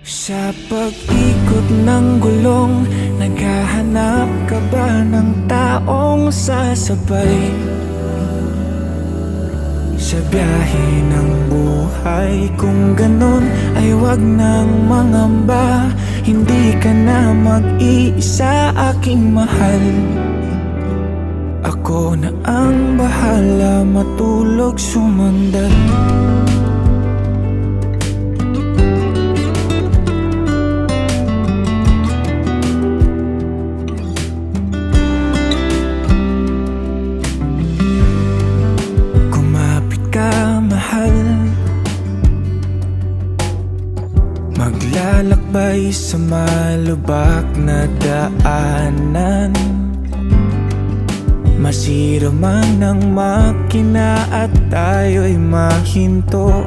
Sa pag-ikot ng gulong, naghahanap ka ba ng taong sasabay? Sa biyahe ng buhay, kung ganon ay wag nang mangamba. Hindi ka na mag-iisa, aking mahal. Ako na ang bahala, matulog sumandal. Maglalakbay sa malubak na daanan, masira man ang makina at tayo'y mahinto.